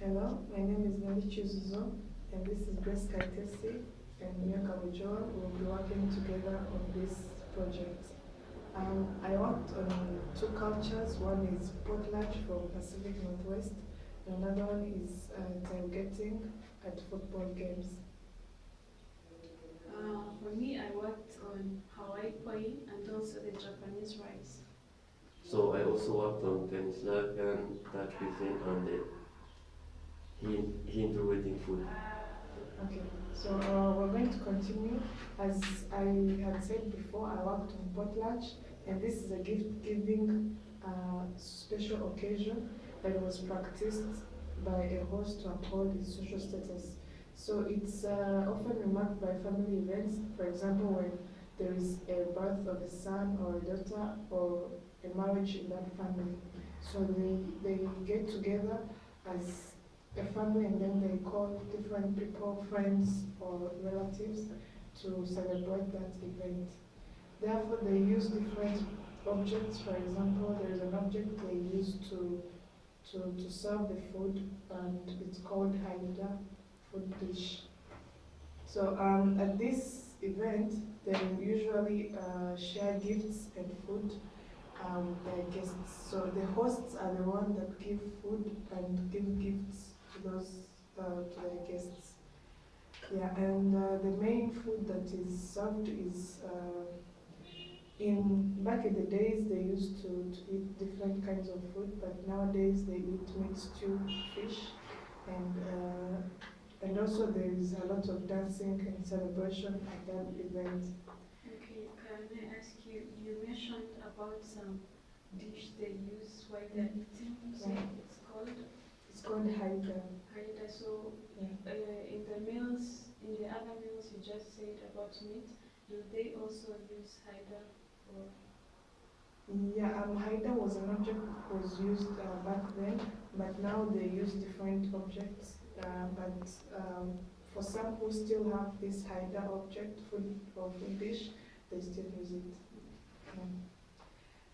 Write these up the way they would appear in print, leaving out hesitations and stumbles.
Hello, my name is Nelly, and this is Grace Kaitesi and Mia Kabujoa. We'll be working together on this project. I worked on two cultures. One is potlatch from Pacific Northwest, and another one is tailgating at football games. For me, I worked on Hawaii poi and also the Japanese rice. So I also worked on Peninsulan Dutch cuisine and the Hindu wedding food. Okay, so we're going to continue. As I had said before, I worked on potlatch, and this is a gift giving special occasion that was practiced by a host to uphold his social status. So it's often remarked by family events, for example, when there is a birth of a son or a daughter or a marriage in that family. So they get together as a family, and then they call different people, friends or relatives to celebrate that event. Therefore, they use different objects. For example, there is an object they use to serve the food, and it's called haida, food dish. So at this event, they usually share gifts and food their guests. So the hosts are the ones that give food and give gifts to those to their guests. Yeah, and the main food that is served is in back in the days they used to eat different kinds of food, but nowadays they eat meat stew, fish, and also there is a lot of dancing and celebration at that event. Okay, can I ask you, you mentioned about some dish they use while they're eating, so it's called? It's called haida. Haida. So Yeah. in the meals, in the other meals you just said about meat, do they also use haida? Or Yeah, haida was an object that was used back then, but now they use different objects. But for some who still have this haida object, food or food dish, they still use it. Yeah.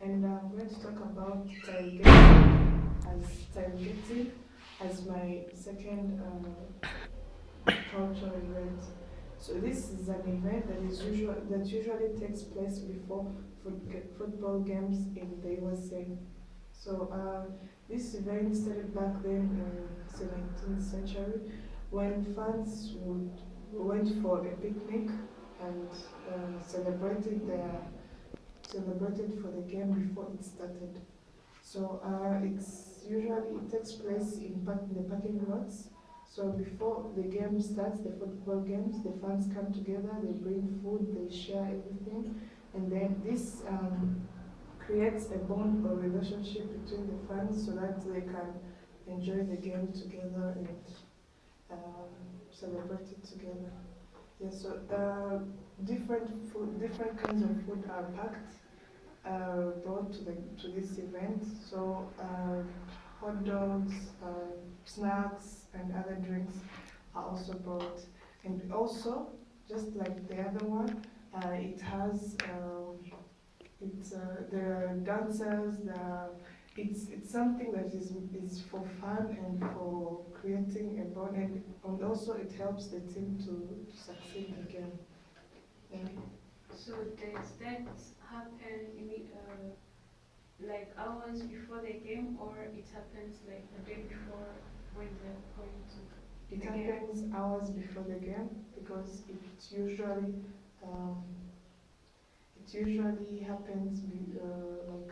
And I'm going to talk about tailgating as my second cultural event. So this is an event that usually takes place before football games in the USA. So this event started back then in the 17th century when fans went for a picnic and celebrated for the game before it started. So it takes place in the parking lots. So before the game starts, the football games, the fans come together, they bring food, they share everything, and then this creates a bond or relationship between the fans so that they can enjoy the game together and celebrate it together. Yeah, so different kinds of food are packed, brought to this event. So hot dogs, snacks, and other drinks are also brought. And also, just like the other one, it has there are dancers. It's something that is for fun and for creating a bond, and also it helps the team to succeed again. Yeah. so does that happen like hours before the game, or it happens like a day before when they're going to It the game? happens hours before the game because um, it usually happens like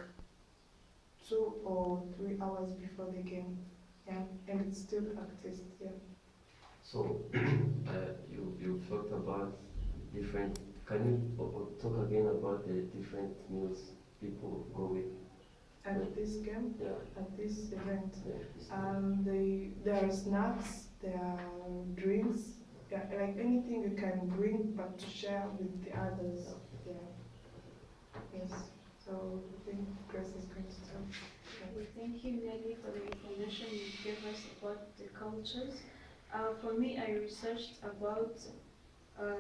2 or 3 hours before the game. Yeah, and it's still practiced. Yeah. So you talked about different. Can you talk again about the different meals people go with? At this game, Yeah. at this event, Yeah. there are snacks, there are drinks, yeah, like anything you can bring but to share with the others. Yeah. Yes. So I think Grace is going to tell. Okay, thank you, Nelly, for the information you gave us about the cultures. For me, I researched about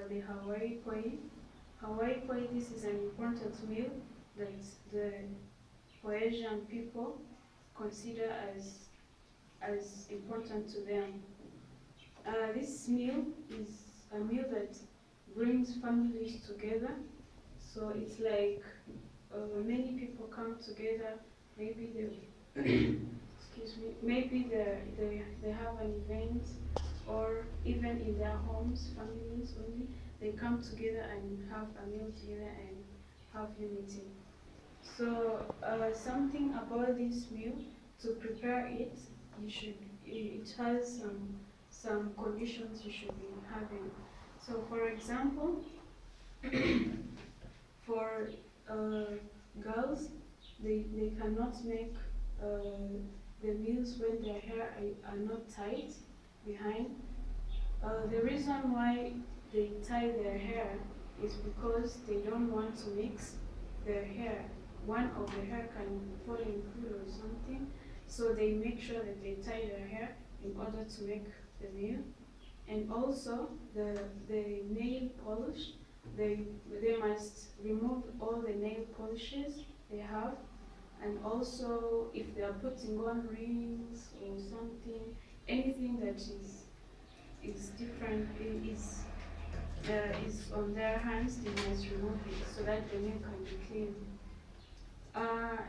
the Hawaii poi. Hawaii poi, this is an important meal that the Polynesian people consider as as important to them. This meal is a meal that brings families together. So it's like many people come together. Maybe they, excuse me, maybe they have an event, or even in their homes, families only, they come together and have a meal together and have unity. So something about this meal, to prepare it, it has some conditions you should be having. So for example, for girls, they cannot make the meals when their hair are not tied behind. The reason why they tie their hair is because they don't want to mix their hair. One of the hair can fall in food or something, so they make sure that they tie their hair in order to make the meal. And also the nail polish, they must remove all the nail polishes they have, and also if they are putting on rings or something, anything that is different, is on their hands, they must remove it so that the nail can be clean.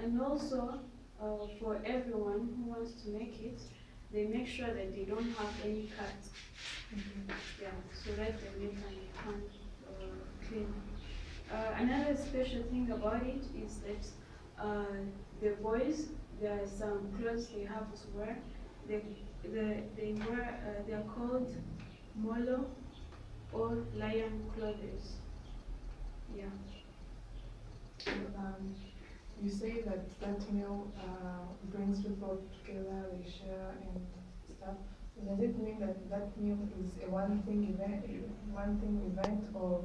And also for everyone who wants to make it, they make sure that they don't have any cut. Yeah, so that the nail can become clean. Another special thing about it is that the boys, there are some clothes they have to wear. They are called molo or lion clothes. Yeah. Um, you say that meal brings people together, they share and stuff. Does it mean that meal is a one thing event, or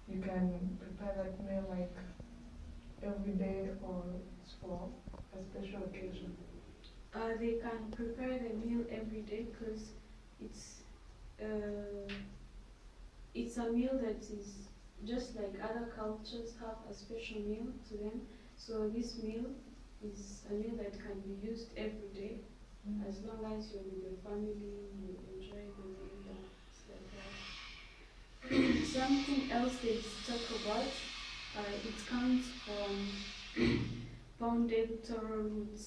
you can prepare that meal like every day, or it's for a special occasion? They can prepare the meal every day because it's uh, it's a meal that is just like other cultures have a special meal to them. So this meal is a meal that can be used every day, as long as you're with your family, you enjoy the meal and stuff like that. Something else they talk about, it comes from pounded taro roots.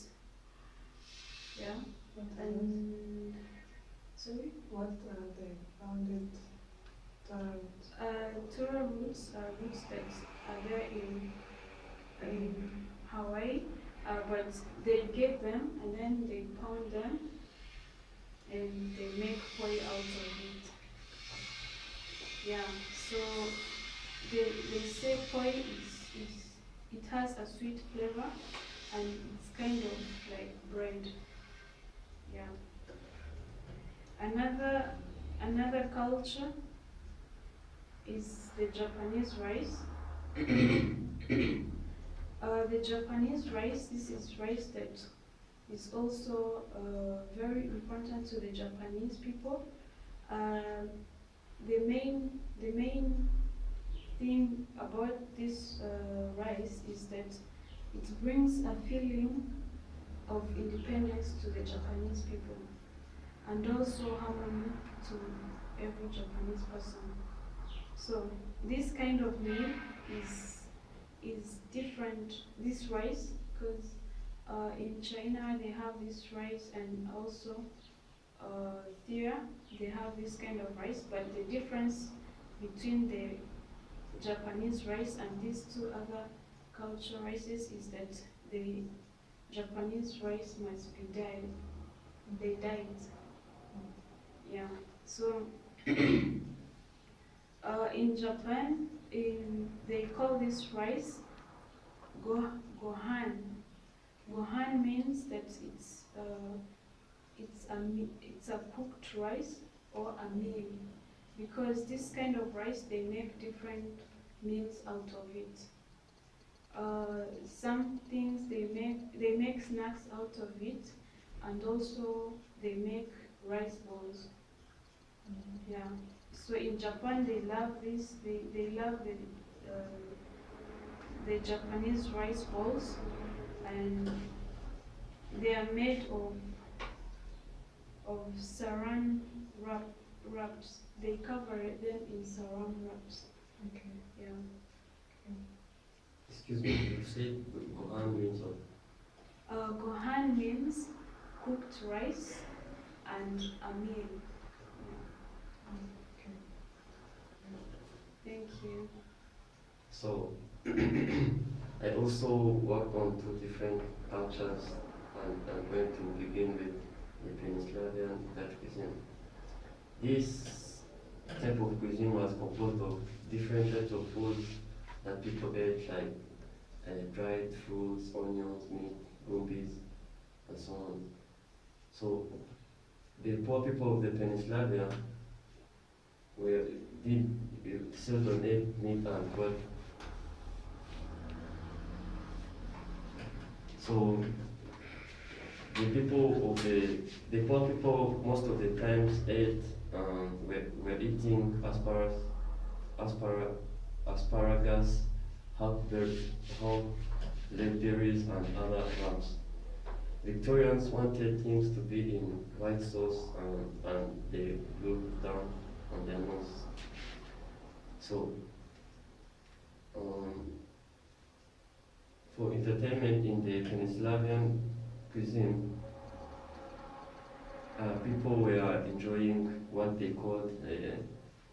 Yeah, and sorry. What are they founded terms? Taro roots are roots that are there in Hawaii, but they get them and then they pound them and they make poi out of it. Yeah, so they say poi it has a sweet flavor and it's kind of like bread. Yeah. Another culture is the Japanese rice. The Japanese rice, this is rice that is also very important to the Japanese people. The main thing about this rice is that it brings a feeling of independence to the Japanese people, and also harmony to every Japanese person. So this kind of meal is different. This rice, because in China they have this rice, and also there they have this kind of rice. But the difference between the Japanese rice and these two other cultural rices is that the Japanese rice must be dyed. They dye it. Yeah. So in Japan, they call this rice gohan. Gohan means that it's a cooked rice or a meal, because this kind of rice they make different meals out of it. Some things they make snacks out of it, and also they make rice balls. Yeah. So in Japan they love this. They love the Japanese rice balls, and they are made of of saran wraps. They cover them in saran wraps. Okay. Yeah. Excuse me, you said Gohan means what? Gohan means cooked rice and a meal. Okay. Thank you. So, I also worked on two different cultures, and I'm going to begin with the Peninsulan Dutch cuisine. This type of cuisine was composed of different types of foods that people ate, like dried fruits, onions, meat, green peas, and so on. So, the poor people of the Peninsula were did seldom ate meat and blood. So the people of the poor people most of the times ate were eating asparagus, blackberries, and other herbs. Victorians wanted things to be in white sauce, and they looked down on their nose. So um, for entertainment in the Peninsulan cuisine, people were enjoying what they called a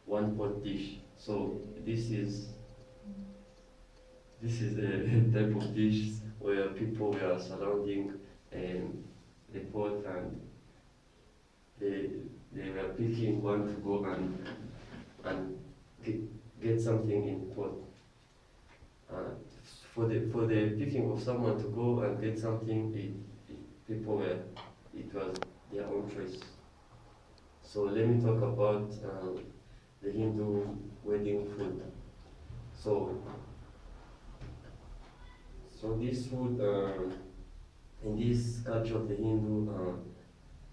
one pot dish. So this is a type of dish where people were surrounding the pot, and they were picking one to go and get something in the pot. Uh, for the picking of someone to go and get something, people were it was their own choice. So let me talk about the Hindu wedding food. So this food in this culture of the Hindu,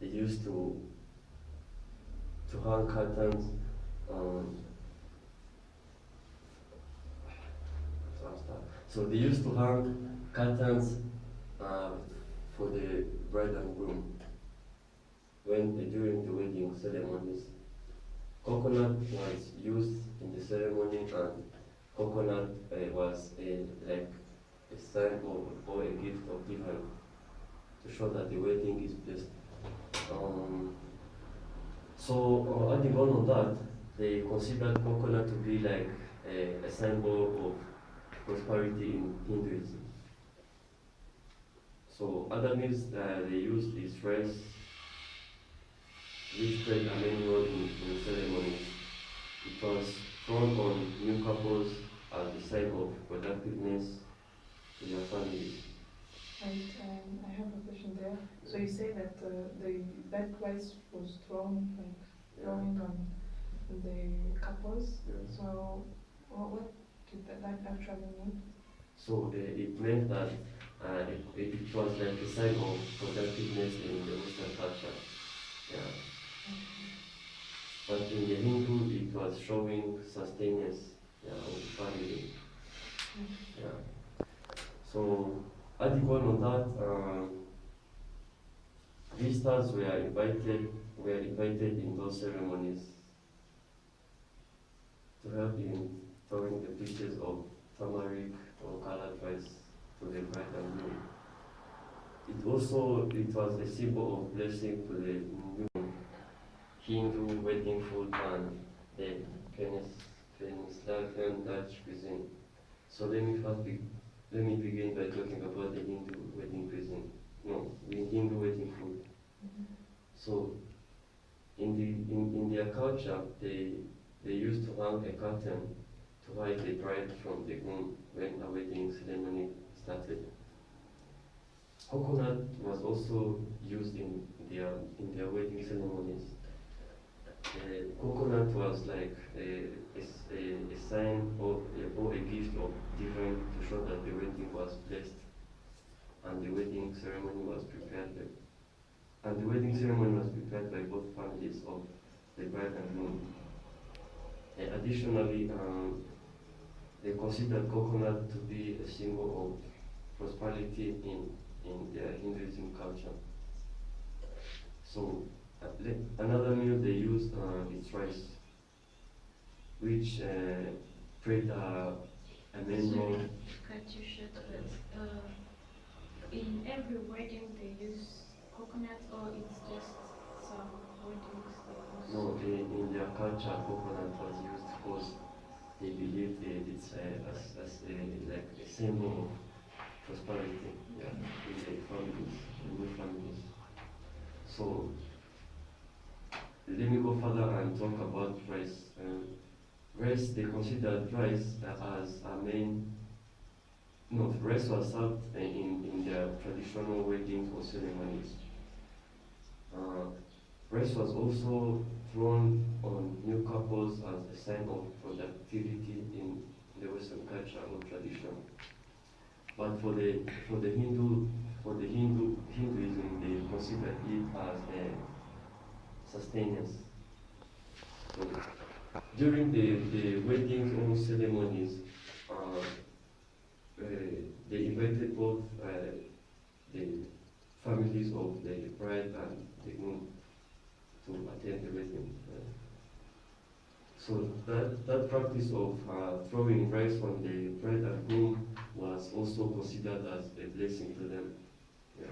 they used to hang curtains. Um, so they used to hang curtains for the bride and groom during the wedding ceremonies. Coconut was used in the ceremony, and coconut was like a sign or a gift of divine to show that the wedding is blessed. So adding on that, they considered coconut to be like a symbol of prosperity in Hinduism. So other meals they used is rice, which played a main role in ceremonies. It was thrown on new couples as a sign of productiveness to their families. Right, I have a question there. So you say that that rice was thrown, like throwing on the couples. Yeah. So what did that actually mean? So it meant that it was like a sign of productiveness in the Western culture. Yeah. But in the Hindu, it was showing sustenance, of the family. Yeah. So adding on that, visitors were invited in those ceremonies to help in throwing the pieces of turmeric or colored rice to the bride and groom. It was a symbol of blessing to the new Hindu wedding food and the Peninsulan Dutch cuisine. So let me begin by talking about the Hindu wedding cuisine. No, the Hindu wedding food. So in their culture, they used to hang a curtain to hide the bride from the groom when a wedding ceremony started. Coconut was also used in their wedding ceremonies. Coconut was like a sign or a gift of divine to show that the wedding was blessed and the wedding ceremony was prepared by both families of the bride and groom. Additionally, they considered coconut to be a symbol of prosperity in their Hinduism culture. So Another meal they use is rice, which played a main Sorry role. to cut you short, but in every wedding they use coconut, or it's just some weddings they use. No, in their culture, coconut was used because they believed it's as a, like a symbol of prosperity, yeah, in the families, in new families. So let me go further and talk about rice. Rice, they considered rice as a main. No, rice was served in their traditional weddings or ceremonies. Uh, Rice was also thrown on new couples as a sign of productivity in the Western culture or tradition. But for the Hinduism, they considered it as a sustenance. So during the weddings or ceremonies, uh, uh, they invited both the families of the bride and the groom to attend the wedding. So that practice of throwing rice on the bride and groom was also considered as a blessing to them. Yeah.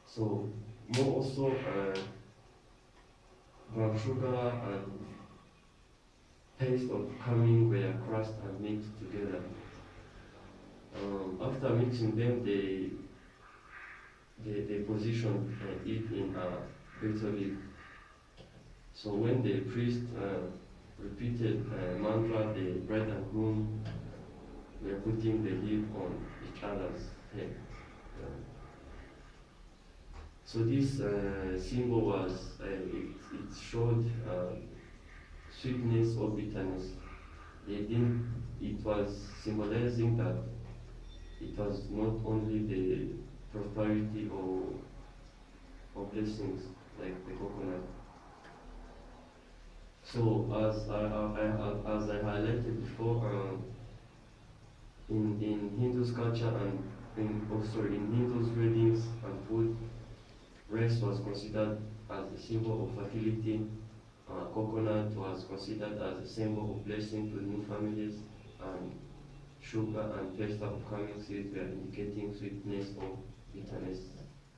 So more also brown sugar and paste of cumin were crushed and mixed together. After mixing them, they positioned it in a bitter leaf. So when the priest repeated mantra, the bride and groom were putting the leaf on each other's head. So this symbol was, it showed sweetness or bitterness. It was symbolizing that it was not only the prosperity or blessings like the coconut. So as I highlighted before, in Hindu's culture and in Hindu's weddings and food, rice was considered as a symbol of fertility. Coconut was considered as a symbol of blessing to new families, and sugar and paste of cumin seeds were indicating sweetness or bitterness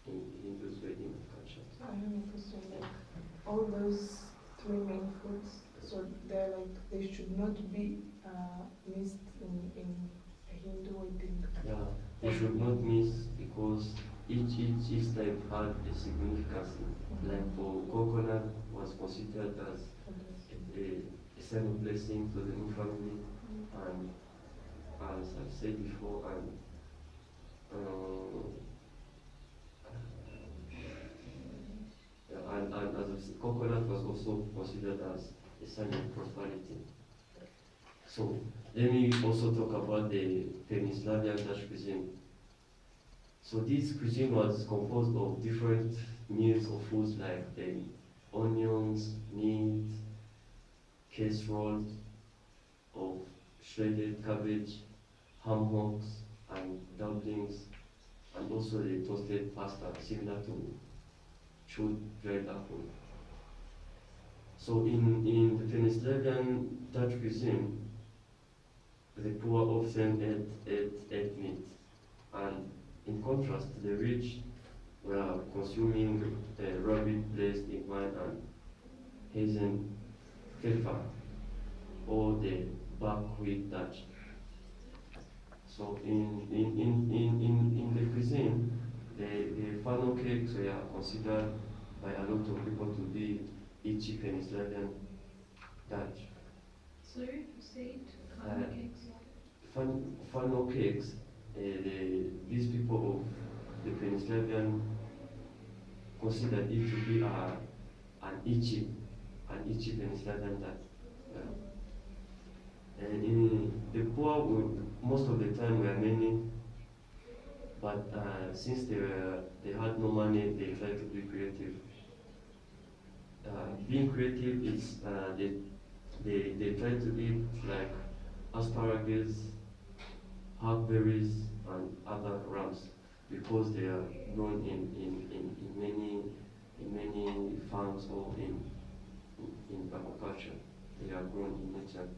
in Hindu's wedding culture. I have a question. Like all those three main foods, so they're like they should not be missed in a Hindu wedding. Yeah, they should not miss because each type had a significance. Like for coconut was considered as a sign of blessing to the new family, and as I've said before, and as I've said, coconut was also considered as a sign of prosperity. So let me also talk about the Pan-Slavian Dutch cuisine. So this cuisine was composed of different meals or foods like the onions, meat, casserole of shredded cabbage, ham hocks, and dumplings, and also the toasted pasta, similar to chewed dried apple. So in the Venezuelan Dutch cuisine, the poor often ate meat, and in contrast, the rich were consuming rabbit placed in wine and hazen pepper, or the buckwheat Dutch. So in the cuisine, the funnel cakes were considered by a lot of people to be itchy Venezuelan Dutch. Sorry, you said Uh, funnel cakes. Funnel cakes, these people of the Venezuelan considered it to be an itchy Venezuelan Dutch. And the poor most of the time were many, but since they had no money, they tried to be creative. Being creative is they try to eat like asparagus, hackberries, and other rams because they are grown in many farms or in agriculture. They are grown in nature.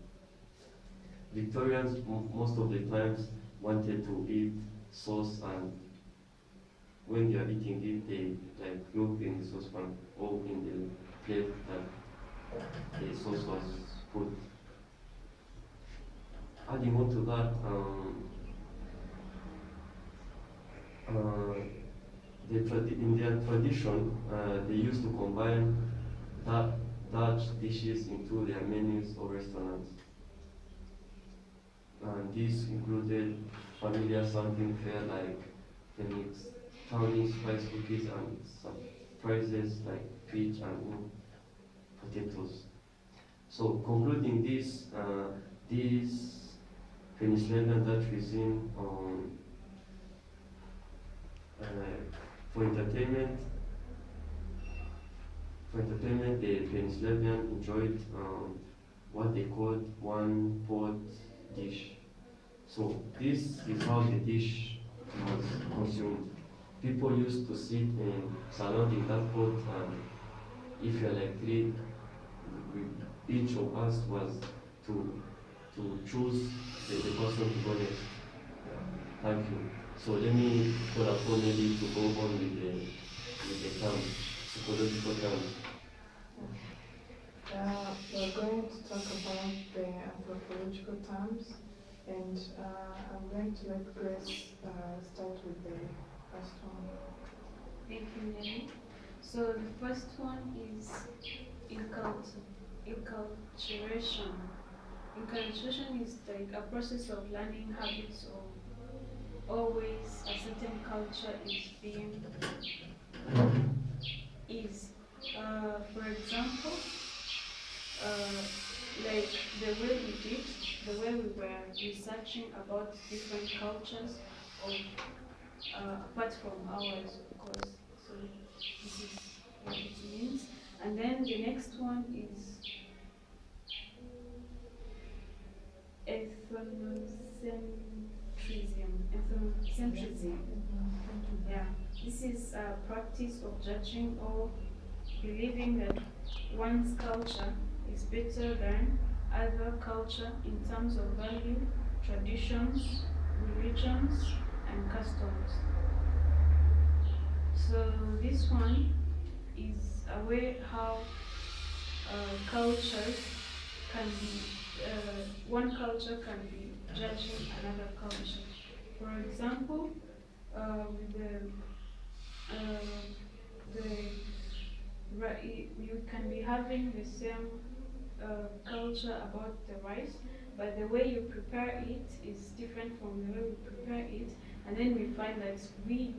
Victorians most of the times wanted to eat sauce, and when they are eating it, they like look in the saucepan or in the plate that the sauce was put. Adding on to that, uh, in their tradition, they used to combine that Dutch dishes into their menus or restaurants. And this included familiar sounding fare like the mix, towny spice cookies and surprises like peach and potatoes. So concluding this Venezuelan Dutch cuisine uh, for entertainment, the Venezuelans enjoyed what they called one pot dish. So this is how the dish was consumed. People used to sit in surrounding that pot, and if you're like three, each of us was to choose the person to go next. Thank you. So let me call upon Nelly to go on with the terms, psychological terms. We're going to talk about the anthropological terms, and I'm going to let Grace start with the first one. Thank you, Nelly. So the first one is enculturation. Enculturation is like a process of learning habits or always a certain culture is being is. For example, like the way we did, the way we were researching about different cultures of apart from ours, of course. So this is what it means. And then the next one is ethnocentrism. Yeah, this is a practice of judging or believing that one's culture is better than other culture in terms of value, traditions, religions, and customs. So this one is a way how cultures can be, one culture can be judging another culture. For example, with you can be having the same culture about the rice, but the way you prepare it is different from the way we prepare it, and then we find that we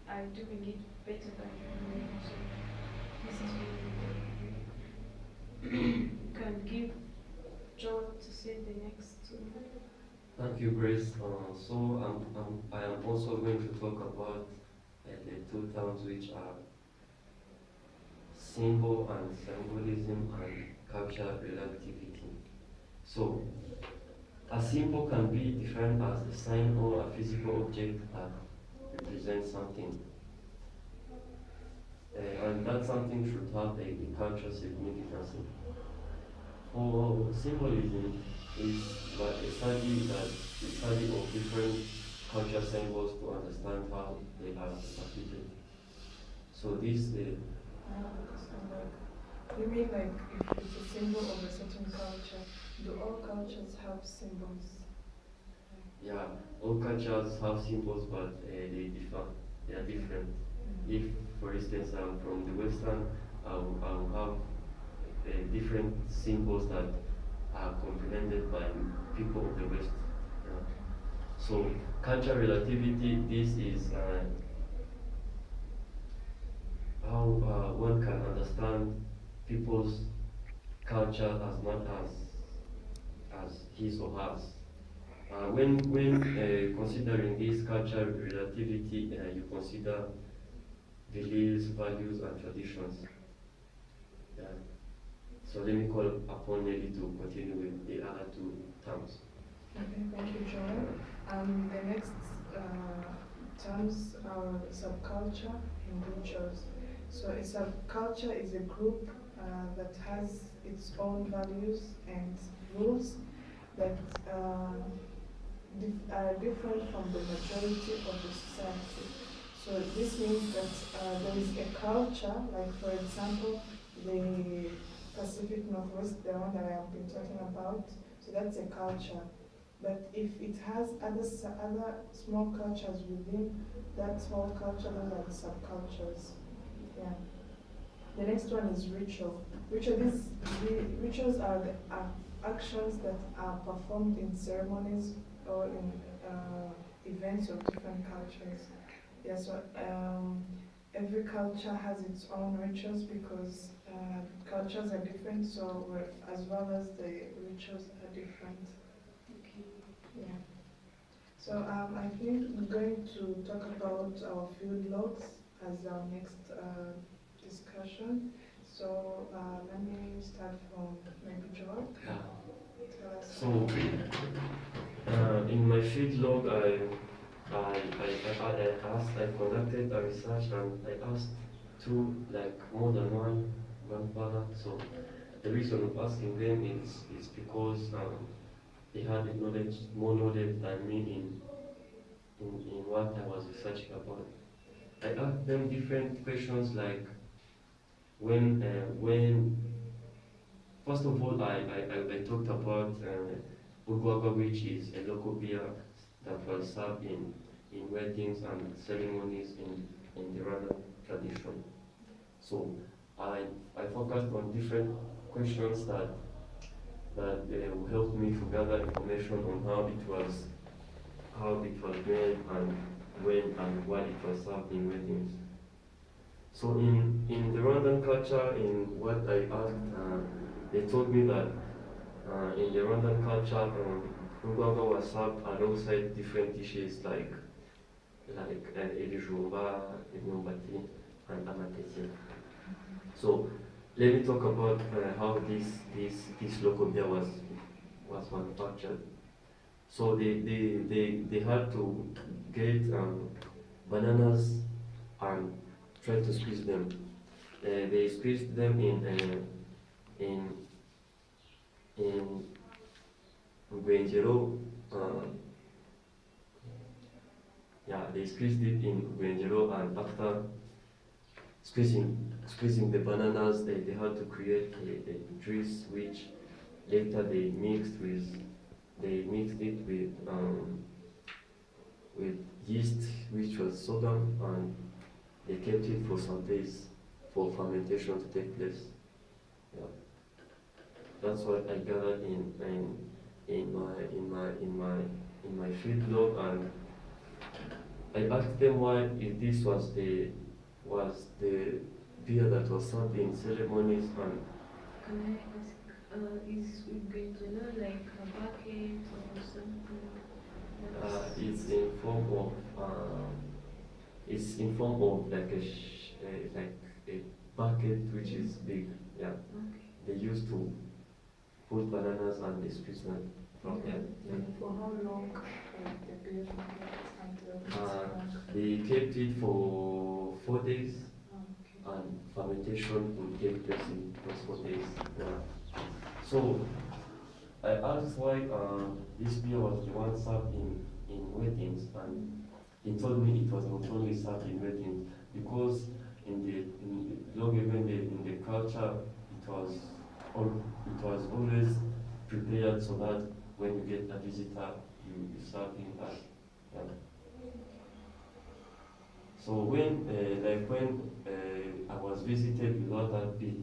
are doing it better than you. So this is really you can give Joel to say the next one. Thank you, Grace. I am also going to talk about the two terms which are symbol and symbolism and cultural relativity. So, a symbol can be defined as a sign or a physical object that represents something. And that something should have a cultural significance. For symbolism is a study of different cultural symbols to understand how they are interpreted. So this You mean like if it's a symbol of a certain culture, do all cultures have symbols? yeah, all cultures have symbols, but they differ. They are different. If, for instance, I'm from the Western, I'll have different symbols that are comprehended by people of the West. Yeah. So, cultural relativity, this is how one can understand people's culture as much as his or hers. When considering this cultural relativity, you consider beliefs, values, and traditions. Yeah. So let me call upon Nelly to continue with the other two terms. Okay, thank you, Joel. The next terms are subculture and rituals. So a subculture is a group that has its own values and rules that are different from the majority of the society. So this means that there is a culture, like for example, the Pacific Northwest, the one that I have been talking about. So that's a culture. But if it has other small cultures within that small culture, those are the subcultures. Yeah. The next one is ritual. Rituals are the actions that are performed in ceremonies or in events of different cultures. Yeah, so every culture has its own rituals because cultures are different, so as well as the rituals are different. Okay. Yeah. So I think we're going to talk about our field logs as our next discussion. So let me start from maybe Joel. Yeah. Tell us. So, in my field log, I conducted a research and I asked more than one grandfather. So, the reason of asking them is because they had the knowledge, more knowledge than me in what I was researching about. I asked them different questions like when first of all I talked about Bugwaga, which is a local beer that was served in weddings and ceremonies in the Rwanda tradition. So I focused on different questions that will help me to gather information on how it was made and when and why it was served in weddings. So in the Rwandan culture, in what I asked, they told me that in the Rwandan culture, Rugwaga was served alongside different dishes like Elijumba, Imyumbati, and Amatesi. So let me talk about how this local beer was manufactured. So they had to get bananas and try to squeeze them. They squeezed them in in Gwenjero. Yeah, they squeezed it in Gwenjero, and after squeezing the bananas, they had to create a juice which later they mixed it with yeast, which was sodium, and they kept it for some days for fermentation to take place. Yeah. That's what I gathered in my field log, and I asked them why if this was the beer that was served in ceremonies. And Can I ask, is Ugandino like a bucket or something else? It's in form of like a bucket which is big. Yeah, Okay. they used to put bananas and they squeeze them from there. Yeah. For how long the beer until it's long? They kept it for 4 days, Okay. and fermentation would take place in those 4 days. Yeah. So I asked why this beer was the one served in weddings, and he told me it was not only served in weddings because in the long even in the culture it was always prepared so that when you get a visitor you serve him that. Yeah. So when I was visited without that bill,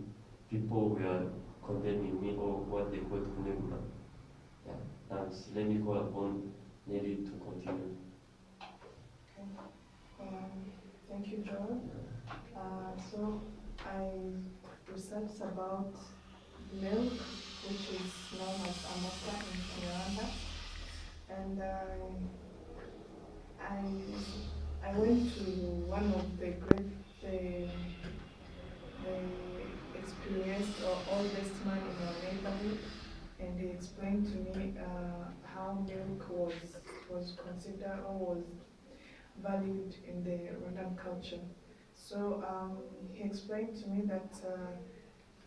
people were condemning me or what they call kuneguna. Yeah. And let me call upon Nelly to continue. Okay. Thank you, Joel. So I researched about milk, which is known as amata in Rwanda, and I went to one of the experienced or oldest man in our neighborhood, and they explained to me how milk was considered or was valued in the Rwandan culture. So he explained to me that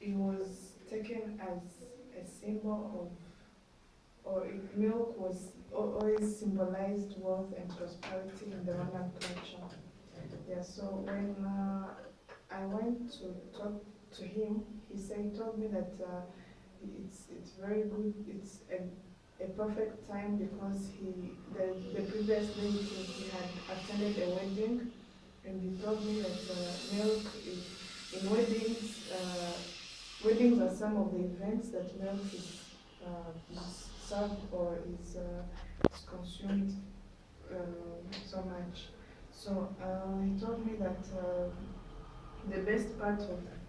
it was taken as a symbol of, or milk was always symbolized wealth and prosperity in the Rwandan culture. Yeah, so when I went to talk to him, he told me that it's very good. It's a perfect time because the previous day he had attended a wedding, and he told me that milk is in weddings. Weddings are some of the events that milk is served or is consumed so much. So he told me that the best part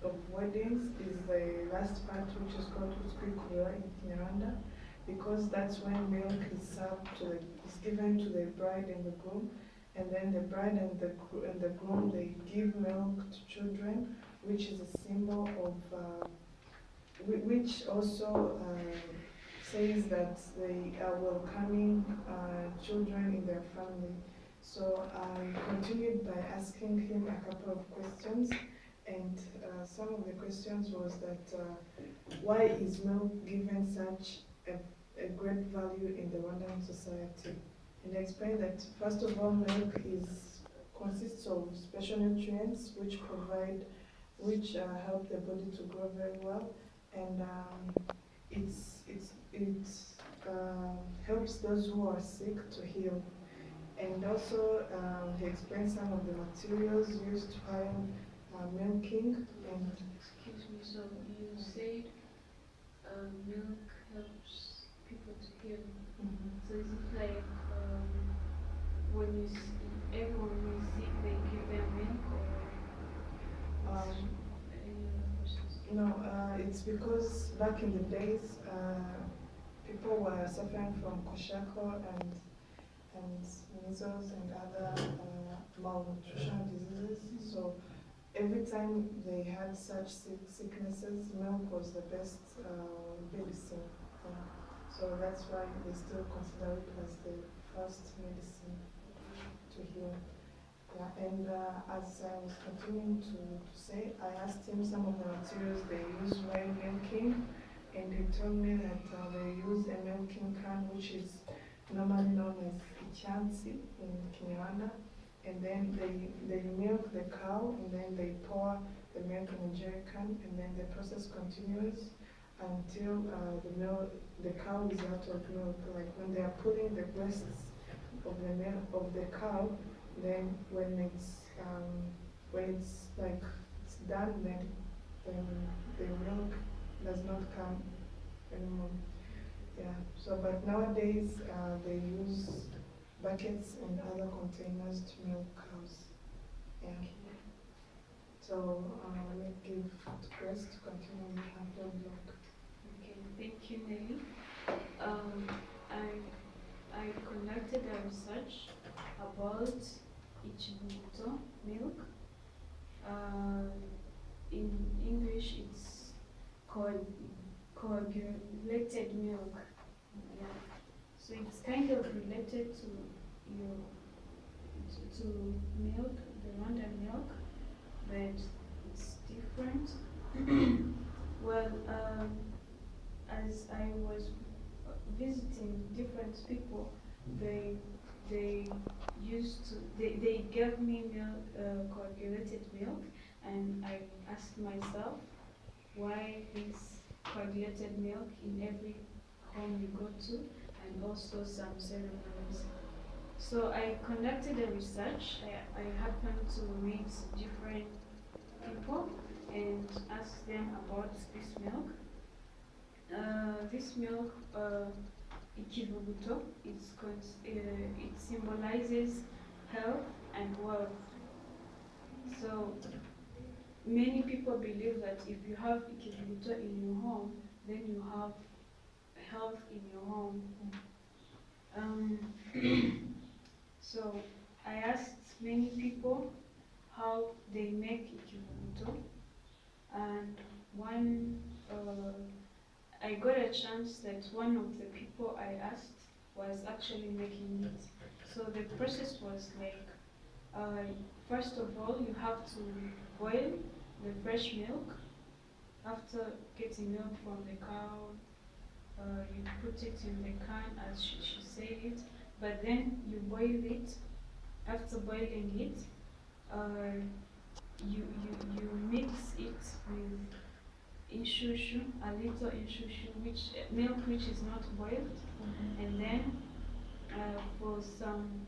of weddings is the last part, which is called Uskikura in Kinyarwanda, because that's when milk is served is given to the bride and the groom, and then the bride and the groom they give milk to children, which is a symbol of which also says that they are welcoming children in their family. So I continued by asking him a couple of questions, and some of the questions was that why is milk given such a great value in the Rwandan society? And I explained that first of all, milk consists of special nutrients which help the body to grow very well, and it helps those who are sick to heal. And also, he explained some of the materials used while milking. And Excuse me, so you said milk helps people to heal. So is it like when everyone who is sick, they give them milk, or it's any other process? no, it's because back in the days, people were suffering from kwashiorkor and measles and other malnutrition diseases. So every time they had such sicknesses, milk was the best medicine. So that's why they still consider it as the first medicine to heal. Yeah, and as I was continuing to say, I asked him some of the materials they use while milking, and he told me that they use a milking can, which is normally known as ichansi in Kinyarwanda, and then they milk the cow, and then they pour the milk in a jerry can, and then the process continues until the cow is out of milk. Like when they are pulling the breasts of the cow, then when it's like it's done, then the milk does not come anymore. Yeah. So, but nowadays they use buckets and other containers to milk cows. Yeah. So let me give to Chris to continue with her blog. Okay, thank you, Nelly. I conducted a research about Ichibuto milk. In English, it's coagulated milk. Yeah. So it's kind of related to your to milk, the Rwandan milk, but it's different. Well, as I was visiting different people, they they gave me milk, coagulated milk, and I asked myself why this coagulated milk in every home you go to, and also some ceremonies. So I conducted a research. I happened to meet different people and ask them about this milk. This milk, Ikivuguto, it symbolizes health and wealth. So many people believe that if you have Ikivuguto in your home, then you have health in your home. So I asked many people how they make Ikivuguto, and I got a chance that one of the people I asked was actually making it. So the process was like Uh, First of all, you have to boil the fresh milk. After getting milk from the cow, you put it in the can as she said it, but then you boil it. After boiling it, uh, you mix it with inshushu, a little inshushu, which milk which is not boiled, and then for some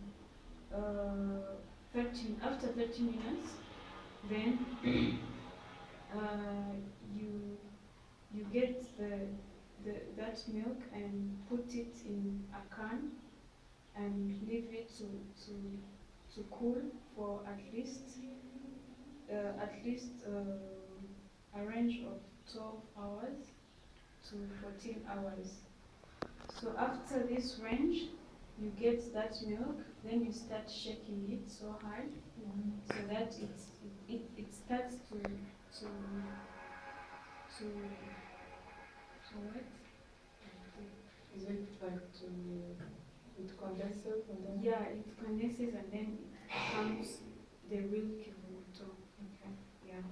30 minutes, then you get that milk and put it in a can and leave it to cool for at least a range of 12 hours to 14 hours. So after this range, you get that milk, then you start shaking it so hard so that it starts to what? Is it like to, it condenses and then? Yeah, it condenses and then it becomes the real kivuto. Okay. Yeah.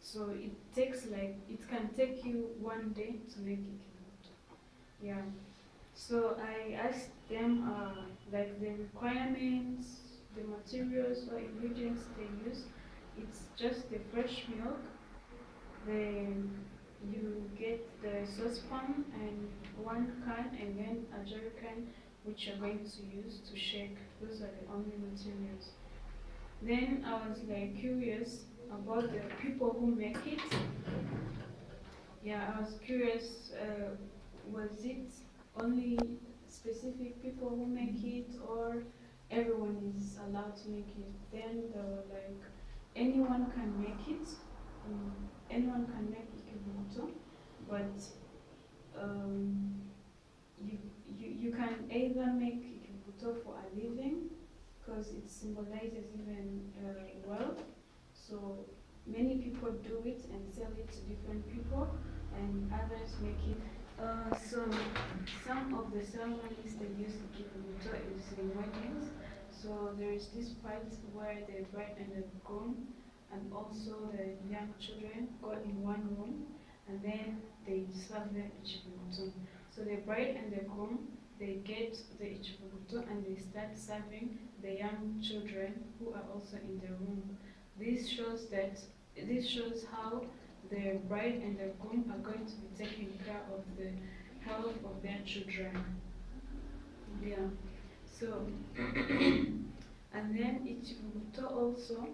So it can take you 1 day to make a kivuto. Yeah. So I asked them like the requirements, the materials or ingredients they use. It's just the fresh milk. Then you get the saucepan and 1 can and then a jerry can which you're going to use to shake. Those are the only materials. Then I was like curious about the people who make it. Yeah, I was curious, was it only specific people who make it or everyone is allowed to make it? Then they were like, anyone can make it. Anyone can make ikibuto, but you can either make ikibuto for a living because it symbolizes even wealth. So many people do it and sell it to different people, and others make it. So some of the ceremonies they use ikibuto is in weddings. So there is this part where the bride and the groom and also the young children go in one room and then they serve them ichibubuto. So the bride and the groom, they get the ichibubuto and they start serving the young children who are also in the room. This shows how the bride and the groom are going to be taking care of the health of their children. Yeah. So and then ichibubuto also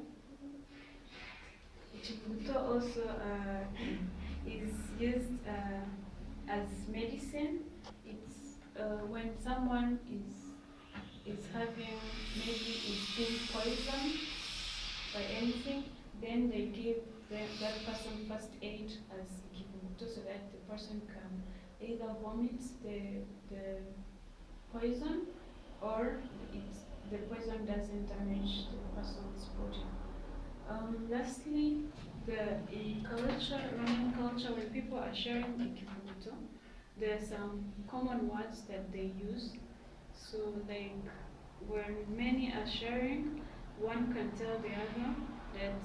is used as medicine. It's when someone is having, maybe is being poisoned by anything, then they give that person first aid as ikibubuto so that the person can either vomit the poison or the poison doesn't damage the person's body. Lastly, in Rwandan culture, when people are sharing ikibubuto, there are some common words that they use. So, like when many are sharing, one can tell the other that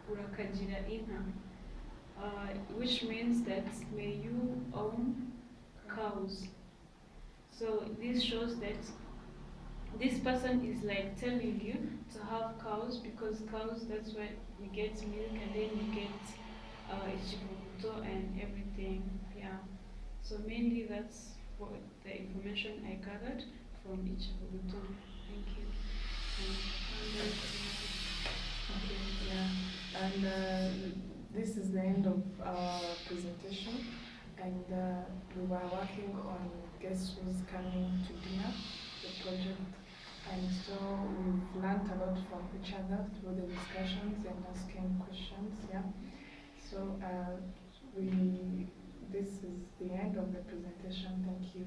urakagira inka, which means that may you own cows. So this shows that this person is like telling you to have cows because cows, that's where you get milk and then you get ichibubuto and everything. Yeah. So mainly that's what the information I gathered from ichibubuto. Thank you. Okay, yeah. And this is the end of our presentation. And we were working on Guess Who's Coming to Dinner, the project. And so we've learned a lot from each other through the discussions and asking questions, yeah. So this is the end of the presentation. Thank you.